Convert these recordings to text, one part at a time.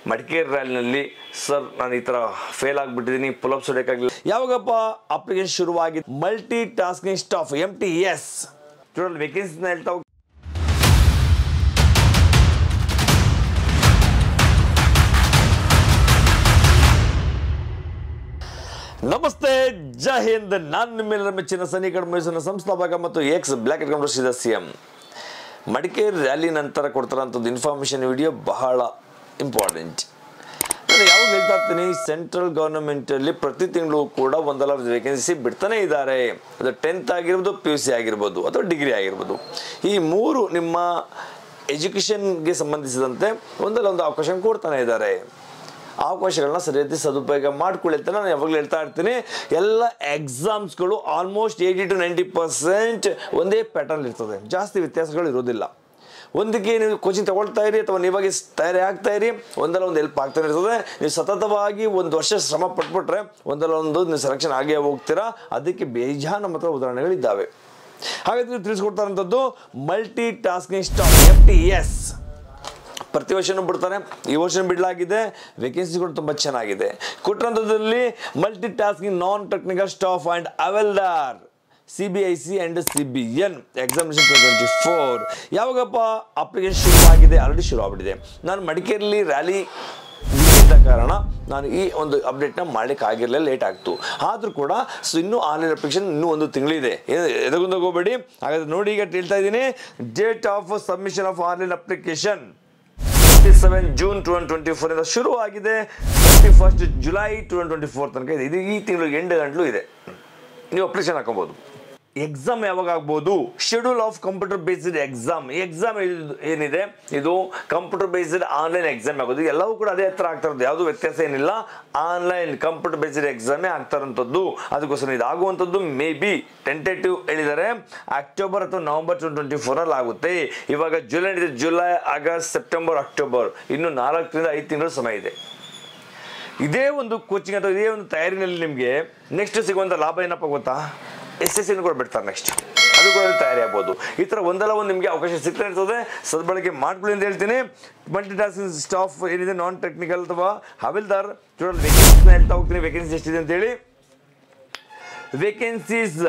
Madikeri ರ್ಯಾಲಿನಲ್ಲಿ sir ನಾನು ಈ ಥರ ಫೇಲ್ ಆಗಿಬಿಟ್ಟಿದ್ದೀನಿ, ಪುಲಪ್ಸ್ ಹೊಡೆಯೋಕ್ಕಾಗಲಿಲ್ಲ. ಯಾವಾಗಪ್ಪ ಅಪ್ಲಿಕೇಶನ್ ಶುರುವಾಗಿ multi tasking staff MTS total ವೇಕೆನ್ಸಿನ ಹೇಳ್ತಾ ಹೋಗಿ. ನಮಸ್ತೆ, ಜೈ ಹಿಂದ್. ನಾನು ನಿಮ್ಮೆಲ್ಲರ ಮೆಚ್ಚಿನ ಸನಿಕಡ್ ಮೈಸೂರಿನ ಸಂಸ್ಥಾಪಕ ಮತ್ತು ಎಕ್ಸ್ ಬ್ಲ್ಯಾಕ್ ಅಂಡ್ ಕಮ್ಯುನಿಸ್ಟ್ ಸದಸ್ಯ. ಮಡಿಕೇರಿ ರ್ಯಾಲಿ ನಂತರ ಕೊಡ್ತಾರಂಥದ್ದು ಇನ್ಫಾರ್ಮೇಷನ್ ವಿಡಿಯೋ ಬಹಳ ಇಂಪಾರ್ಟೆಂಟ್. ನಾನು ಯಾವಾಗ ಹೇಳ್ತಾ ಇರ್ತೀನಿ, ಸೆಂಟ್ರಲ್ ಗೌರ್ಮೆಂಟಲ್ಲಿ ಪ್ರತಿ ತಿಂಗಳು ಕೂಡ ಒಂದಲ್ಲ ವೇಕೆನ್ಸಿ ಬಿಡ್ತಾನೆ ಇದ್ದಾರೆ. ಅದು 10th ಆಗಿರ್ಬೋದು, PUC ಆಗಿರ್ಬೋದು, ಅಥವಾ ಡಿಗ್ರಿ ಆಗಿರ್ಬೋದು. ಈ ಮೂರು ನಿಮ್ಮ ಎಜುಕೇಷನ್ಗೆ ಸಂಬಂಧಿಸಿದಂತೆ ಒಂದಲ್ಲ ಒಂದು ಅವಕಾಶ ಕೊಡ್ತಾನೆ ಇದ್ದಾರೆ. ಅವಕಾಶಗಳನ್ನ ಸರಿಯಾಗಿ ಸದುಪಯೋಗ ಮಾಡ್ಕೊಳ್ಳಿ ಅಂತ ನಾನು ಯಾವಾಗಲೂ ಹೇಳ್ತಾ ಇರ್ತೀನಿ. ಎಲ್ಲ ಎಕ್ಸಾಮ್ಸ್ಗಳು ಆಲ್ಮೋಸ್ಟ್ 80 to 90% ಒಂದೇ ಪ್ಯಾಟರ್ನ್ ಇರ್ತದೆ, ಜಾಸ್ತಿ ವ್ಯತ್ಯಾಸಗಳು ಇರೋದಿಲ್ಲ. ಒಂದಕ್ಕೆ ನೀವು ಕೋಚಿಂಗ್ ತಗೊಳ್ತಾ ಇರಿ ಅಥವಾ ನೀವಾಗಿ ತಯಾರಿ ಆಗ್ತಾ ಇರಿ, ಒಂದಲ್ಲ ಒಂದು ಹೆಲ್ಪ್ ಆಗ್ತಾನೆ ಇರ್ತದೆ. ನೀವು ಸತತವಾಗಿ ಒಂದು ವರ್ಷ ಶ್ರಮ ಪಟ್ಬಿಟ್ರೆ ಒಂದಲ್ಲ ಒಂದು ನೀವು ಸೆಲೆಕ್ಷನ್ ಆಗೇ ಹೋಗ್ತೀರಾ. ಅದಕ್ಕೆ ಬೇಜಾನ್ ನಮ್ಮ ಹತ್ರ ಉದಾಹರಣೆಗಳಿದ್ದಾವೆ. ಹಾಗಾದ್ರೆ ನೀವು ತಿಳಿಸ್ಕೊಡ್ತಾರಂಥದ್ದು ಮಲ್ಟಿ ಟಾಸ್ಕಿಂಗ್ ಸ್ಟಾಫ್ MTS. ಪ್ರತಿ ವರ್ಷನೂ ಬಿಡ್ತಾರೆ, ಈ ವರ್ಷ ಬಿಡಲಾಗಿದೆ. ವೇಕೆನ್ಸಿಗಳು ತುಂಬ ಚೆನ್ನಾಗಿದೆ. ಕೊಟ್ಟಂಥದ್ದಲ್ಲಿ multi tasking non technical staff and Havaldar CBIC and CBN examination 2024. ಯಾವಾಗಪ್ಪ ಅಪ್ಲಿಕೇಶನ್ ಶುರುವಾಗಿದೆ? ಆಲ್ರೆಡಿ ಶುರು ಆಗ್ಬಿಟ್ಟಿದೆ. ನಾನು ಮಡಿಕೇರಿಯಲ್ಲಿ ರ್ಯಾಲಿ ಇದ್ದ ಕಾರಣ ನಾನು ಈ ಒಂದು ಅಪ್ಡೇಟ್ನ ಮಾಡಲಿಕ್ಕೆ ಆಗಿರಲಿಲ್ಲ, ಲೇಟ್ ಆಗ್ತು. ಆದರೂ ಕೂಡ ಇನ್ನೂ ಆನ್ಲೈನ್ ಅಪ್ಲಿಕೇಶನ್ ಇನ್ನೂ ಒಂದು ತಿಂಗಳಿದೆ, ಎದಗೊಂದು ಹೋಗಬೇಡಿ. ಹಾಗಾದ್ರೆ ನೋಡಿ, ಈಗ ಹೇಳ್ತಾ ಇದ್ದೀನಿ, date of submission of online application 27 June 2024 ಇಂದ ಶುರು ಆಗಿದೆ. 31st July 2024 ತನಕ ಇದೆ. ಇದು ಈ ತಿಂಗಳು ಎಂಡ್ ಗಂಟಲು ಇದೆ. ನೀವು ಅಪ್ಲಿಕೇಶನ್ ಹಾಕೋಬಹುದು. ಎಕ್ಸಾಮ್ ಯಾವಾಗ ಆಗ್ಬೋದು? Schedule of computer based exam. Exam ಏನಿದೆ, ಇದು ಕಂಪ್ಯೂಟರ್ ಬೇಸ್ಡ್ ಆನ್ಲೈನ್ ಎಕ್ಸಾಮ್ ಆಗೋದು. ಎಲ್ಲವೂ ಕೂಡ ಅದೇ ಹತ್ರ ಆಗ್ತಾ ಇರೋದು, ಯಾವುದು ವ್ಯತ್ಯಾಸ ಏನಿಲ್ಲ. ಆನ್ಲೈನ್ ಕಂಪ್ಯೂಟರ್ ಬೇಸ್ಡ್ ಎಕ್ಸಾಮೇ ಆಗ್ತಾ ಇರೋಂಥದ್ದು. ಅದಕ್ಕೋಸ್ಕರ ಇದಾಗುವಂಥದ್ದು ಮೇ ಬಿ ಟೆಂಟೇಟಿವ್ ಹೇಳಿದ್ದಾರೆ, ಅಕ್ಟೋಬರ್ ಅಥವಾ ನವೆಂಬರ್ 2024 ಆಗುತ್ತೆ. ಇವಾಗ ಜುಲೈ ಇದೆ, ಜುಲೈ, ಆಗಸ್ಟ್, ಸೆಪ್ಟೆಂಬರ್, ಅಕ್ಟೋಬರ್, ಇನ್ನು 4 ರಿಂದ 5 ತಿಂಗಳು ಸಮಯ ಇದೆ. ಇದೇ ಒಂದು ಕೋಚಿಂಗ್ ಅಥವಾ ಇದೇ ಒಂದು ತಯಾರಿನಲ್ಲಿ ನಿಮಗೆ ನೆಕ್ಸ್ಟ್ ಸಿಗುವಂಥ ಲಾಭ ಏನಪ್ಪ ಗೊತ್ತಾ? SSC ಕೂಡ ಬಿಡ್ತಾರೆ ನೆಕ್ಸ್ಟ್, ಅದು ಕೂಡ ತಯಾರಿ ಆಗ್ಬೋದು. ಈ ಥರ ಒಂದಲ್ಲ ಒಂದು ನಿಮಗೆ ಅವಕಾಶ ಸಿಗ್ತಾ ಇರ್ತದೆ, ಸದ್ಬಳಕೆ ಮಾಡ್ಕೊಳ್ಳಿ ಅಂತ ಹೇಳ್ತೀನಿ. ಮಲ್ಟಿ ಟಾಸ್ಕಿಂಗ್ ಸ್ಟಾಫ್ ಏನಿದೆ, ನಾನ್ ಟೆಕ್ನಿಕಲ್ ಅಥವಾ ಹವಿಲ್ದಾರ್, ಟೋಟಲ್ ವೇಕೆನ್ಸಿನ ಹೇಳ್ತಾ ಹೋಗ್ತೀನಿ. ವೇಕೆನ್ಸಿ ಎಷ್ಟಿದೆ ಅಂತೇಳಿ. Vacancies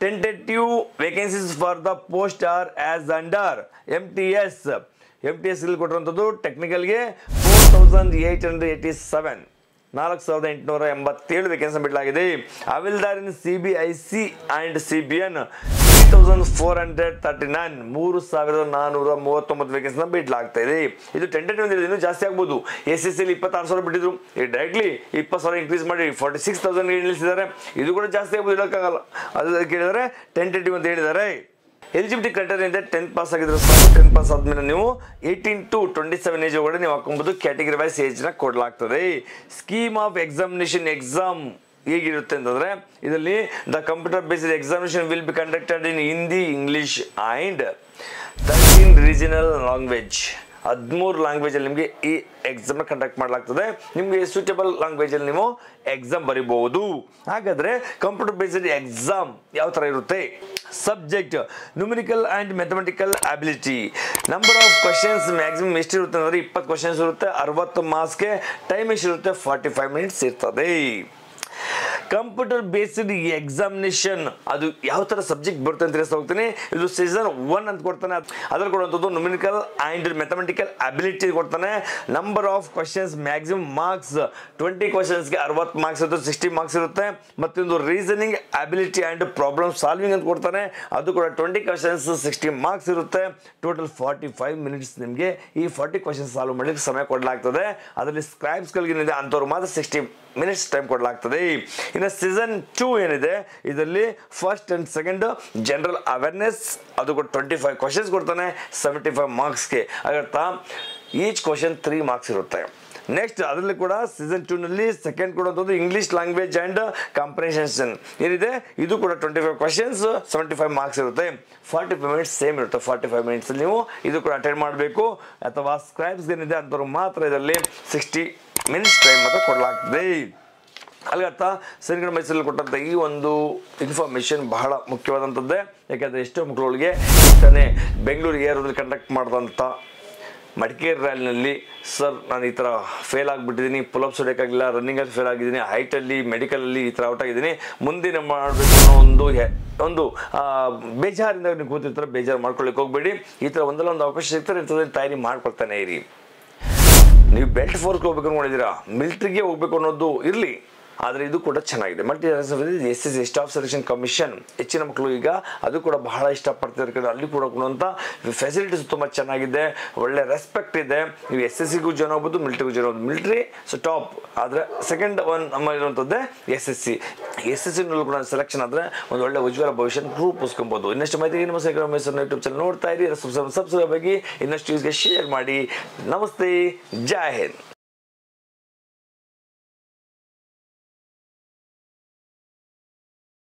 tentative vacancies for the post are as under MTS ಇಲ್ಲಿ ಕೊಟ್ಟಿರುವಂಥದ್ದು ಟೆಕ್ನಿಕಲ್ಗೆ 4887, 4887 ವೇಕೆನ್ಸಿ ಬಿಡಲಾಗಿದೆ. ಹವಿಲ್ದಾರಿನ CBIC ಆ್ಯಂಡ್ CBN 3439, 3439 ವೇಕೆನ್ಸಿನ ಬಿಡಲಾಗ್ತಾ ಇದೆ. ಇದು ಟೆಂಟೇಟಿವ್ ಅಂದ್ರೆ ಇನ್ನೂ ಜಾಸ್ತಿ ಆಗ್ಬೋದು. SSCಲಿ 26,000 ಬಿಟ್ಟಿದ್ರು, ಡೈರೆಕ್ಟ್ಲಿ 20,000 ಇನ್ಕ್ರೀಸ್ ಮಾಡಿ 46,000 ನಿಲ್ಲಿಸಿದ್ದಾರೆ. ಇದು ಕೂಡ ಜಾಸ್ತಿ ಆಗ್ಬೋದು, ಹೇಳೋಕ್ಕಾಗಲ್ಲ. ಅದು ಕೇಳಿದರೆ ಟೆಂಟೇಟಿವ್ ಅಂತ ಹೇಳಿದ್ದಾರೆ. ಎಲಿಜಿಬಿಲಿಟಿ ಕ್ರೈಟೇರಿಯಾ ಇದೆ, 10th ಪಾಸ್ ಆಗಿದ್ರೆ ಸಾಕು. 10th ಪಾಸ್ ಆದ್ಮೇಲೆ ನೀವು 18 to 27 ಏಜ್ ಒಳಗಡೆ ನೀವು ಹಾಕೊಬಹುದು. ಕ್ಯಾಟಗರಿ ವೈಸ್ ಏಜ್ನ ಕೊಡಲಾಗ್ತದೆ. ಸ್ಕೀಮ್ ಆಫ್ ಎಕ್ಸಾಮಿನೇಷನ್, ಎಕ್ಸಾಮ್ ಹೇಗಿರುತ್ತೆ ಅಂತಂದರೆ, ಇದರಲ್ಲಿ the computer based examination will be conducted in Hindi, English and 13 regional language. 13 ಲ್ಯಾಂಗ್ವೇಜಲ್ಲಿ ನಿಮಗೆ ಈ ಎಕ್ಸಾಮ್ನ ಕಂಡಕ್ಟ್ ಮಾಡಲಾಗ್ತದೆ. ನಿಮಗೆ ಸೂಟೇಬಲ್ ಲ್ಯಾಂಗ್ವೇಜಲ್ಲಿ ನೀವು ಎಕ್ಸಾಮ್ ಬರೀಬಹುದು. ಹಾಗಾದರೆ ಕಂಪ್ಯೂಟರ್ ಬೇಸ್ಡ್ ಎಕ್ಸಾಮ್ ಯಾವ ಥರ ಇರುತ್ತೆ? Subject numerical and mathematical ability. Number of questions maximum ಎಷ್ಟಿರುತ್ತೆ ಅಂದರೆ 20 ಕ್ವಶನ್ಸ್ ಇರುತ್ತೆ. 60 ಮಾರ್ಕ್ಸ್ಗೆ. ಟೈಮ್ ಎಷ್ಟಿರುತ್ತೆ? 45 ಮಿನಿಟ್ಸ್ ಇರ್ತದೆ. ಕಂಪ್ಯೂಟರ್ ಬೇಸ್ಡ್ ಎಕ್ಸಾಮಿನೇಷನ್ ಅದು ಯಾವ ಥರ ಸಬ್ಜೆಕ್ಟ್ ಬರುತ್ತೆ ಅಂತ ತಿಳಿಸ್ತಾ ಹೋಗ್ತೀನಿ. ಇದು ಸೀಸನ್ 1 ಅಂತ ಕೊಡ್ತಾನೆ. ಅದ್ರಲ್ಲಿ ಕೊಡುವಂಥದ್ದು ನ್ಯೂಮರಿಕಲ್ ಆ್ಯಂಡ್ ಮ್ಯಾಥಮೆಟಿಕಲ್ ಅಬಿಲಿಟಿ ಕೊಡ್ತಾನೆ. Number of questions maximum marks 20 ಕ್ವಶನ್ಸ್ಗೆ 60 marks ಇರುತ್ತೆ, 60 ಮಾರ್ಕ್ಸ್ ಇರುತ್ತೆ. ಮತ್ತೊಂದು reasoning ability and problem solving ಅಂತ ಕೊಡ್ತಾನೆ. ಅದು ಕೂಡ 20 ಕ್ವಶನ್ಸ್ 60 ಮಾರ್ಕ್ಸ್ ಇರುತ್ತೆ. ಟೋಟಲ್ 45 ಮಿನಿಟ್ಸ್ ನಿಮಗೆ ಈ 40 ಕ್ವಶನ್ಸ್ ಸಾಲ್ವ್ ಮಾಡಲಿಕ್ಕೆ ಸಮಯ ಕೊಡಲಾಗ್ತದೆ. ಅದರಲ್ಲಿ ಸ್ಕ್ರೈಬ್ಸ್ಗಳಿಗೇನಿದೆ ಅಂಥವ್ರು ಮಾತ್ರ 60 ಮಿನಿಟ್ಸ್ ಟೈಮ್ ಕೊಡಲಾಗ್ತದೆ. ಇನ್ನು ಸೀಸನ್ 2 ಏನಿದೆ, ಇದರಲ್ಲಿ first and second general awareness, ಅದು ಕೂಡ 25 ಕ್ವಶನ್ಸ್ ಕೊಡ್ತಾನೆ, 75 ಮಾರ್ಕ್ಸ್ಗೆ. ಅರ್ಥ, ಈಚ್ ಕ್ವಶನ್ 3 ಮಾರ್ಕ್ಸ್ ಇರುತ್ತೆ. ನೆಕ್ಸ್ಟ್ ಅದರಲ್ಲಿ ಕೂಡ ಸೀಸನ್ 2ನಲ್ಲಿ ಸೆಕೆಂಡ್ ಕೊಡುವಂಥದ್ದು ಇಂಗ್ಲೀಷ್ ಲ್ಯಾಂಗ್ವೇಜ್ ಆ್ಯಂಡ್ ಕಾಂಪ್ರಿಹೆನ್ಷನ್ ಏನಿದೆ, ಇದು ಕೂಡ 25 ಕ್ವಶನ್ಸ್ 75 ಮಾರ್ಕ್ಸ್ ಇರುತ್ತೆ. 45 ಮಿನಿಟ್ಸ್ ಸೇಮ್ ಇರುತ್ತೆ. 45 ಮಿನಿಟ್ಸ್ ನೀವು ಇದು ಕೂಡ ಅಟೆಂಡ್ ಮಾಡಬೇಕು. ಅಥವಾ ಸ್ಕ್ರೈಬ್ಸ್ ಏನಿದೆ ಅಂಥವ್ರು ಮಾತ್ರ ಇದರಲ್ಲಿ 60 ಮಿನಿಟ್ಸ್ ಟೈಮ್ ಮಾತ್ರ ಕೊಡಲಾಗ್ತದೆ. ಅಲ್ಲಿಗರ್ಥ ಸರಿಗಡ ಮೈಸೂರಲ್ಲಿ ಕೊಟ್ಟಂಥ ಈ ಒಂದು ಇನ್ಫಾರ್ಮೇಷನ್ ಬಹಳ ಮುಖ್ಯವಾದಂಥದ್ದೇ. ಯಾಕೆಂದರೆ ಎಷ್ಟೋ ಮಕ್ಕಳುಗಳಿಗೆ ತಾನೇ ಬೆಂಗಳೂರು ಏರಿಯಾದಲ್ಲಿ ಕಂಡಕ್ಟ್ ಮಾಡಿದಂಥ ಮಡಿಕೇರಿ ರ್ಯಾಲಿನಲ್ಲಿ ಸರ್ ನಾನು ಈ ಥರ ಫೇಲ್ ಆಗಿಬಿಟ್ಟಿದ್ದೀನಿ, ಪುಲಪ್ಸ್ ಹೊಡೆಯೋಕ್ಕಾಗಿಲ್ಲ, ರನ್ನಿಂಗಲ್ಲಿ ಫೇಲ್ ಆಗಿದ್ದೀನಿ, ಹೈಟಲ್ಲಿ ಮೆಡಿಕಲಲ್ಲಿ ಈ ಥರ ಔಟ್ ಆಗಿದ್ದೀನಿ, ಮುಂದಿನ ಮಾಡಬೇಕು ಅನ್ನೋ ಒಂದು ಬೇಜಾರಿಂದ ನೀವು ಕೂತಿರ್ತಾರೆ. ಬೇಜಾರು ಮಾಡ್ಕೊಳ್ಳಿಕ್ಕೆ ಹೋಗಬೇಡಿ. ಈ ಥರ ಒಂದಲ್ಲ ಒಂದು ಅವಕಾಶ ಸಿಗ್ತಾರೆ, ಇಂಥದ್ರಲ್ಲಿ ತಯಾರಿ ಮಾಡ್ಕೊಳ್ತಾನೆ ಇರಿ. ನೀವು ಬೆಲ್ಟ್ ಫೋರ್ಸ್ಗೆ ಹೋಗ್ಬೇಕು ಅನ್ಕೊಂಡಿದ್ದೀರಾ, ಮಿಲಿಟ್ರಿಗೆ ಹೋಗ್ಬೇಕು ಅನ್ನೋದು ಇರಲಿ, ಆದರೆ ಇದು ಕೂಡ ಚೆನ್ನಾಗಿದೆ. Multi SSC staff selection commission ಹೆಚ್ಚಿನ ಮಕ್ಕಳು ಈಗ ಅದು ಕೂಡ ಬಹಳ ಇಷ್ಟಪಡ್ತಿರ್ತಾರೆ. ಅಲ್ಲಿ ಕೂಡ ಕೊಡುವಂಥ ಫೆಸಿಲಿಟೀಸ್ ತುಂಬ ಚೆನ್ನಾಗಿದೆ, ಒಳ್ಳೆ ರೆಸ್ಪೆಕ್ಟ್ ಇದೆ. ನೀವು SSCಗೂ ಜಾಯ್ನ್ ಆಗ್ಬೋದು, ಮಿಲಿಟ್ರಿಗೂ ಜಾಯ್ನ್ ಆಗ್ಬೋದು. ಮಿಲಿಟ್ರಿ ಸೊ ಟಾಪ್, ಆದರೆ ಸೆಕೆಂಡ್ ಒನ್ ನಮ್ಮ ಇರುವಂಥದ್ದೇ SSCನಲ್ಲೂ ಕೂಡ ಸೆಲೆಕ್ಷನ್ ಆದರೆ ಒಂದು ಒಳ್ಳೆ ಉಜ್ವಲ ಭವಿಷ್ಯ ರೂಪಿಸ್ಕೊಬೋದು. ಇನ್ನಷ್ಟು ಮಾಹಿತಿ ನಮ್ಮ ಮೈಸೂರಿನ ಯೂಟ್ಯೂಬ್ ಚಾನಲ್ ನೋಡ್ತಾ ಇರಿ, ಸಬ್ಸ್ಕ್ರೈಬ್ ಆಗಿ ಇನ್ನಷ್ಟು ಯೂಸ್ಗೆ ಶೇರ್ ಮಾಡಿ. ನಮಸ್ತೆ, ಜೈ ಹಿಂದ್.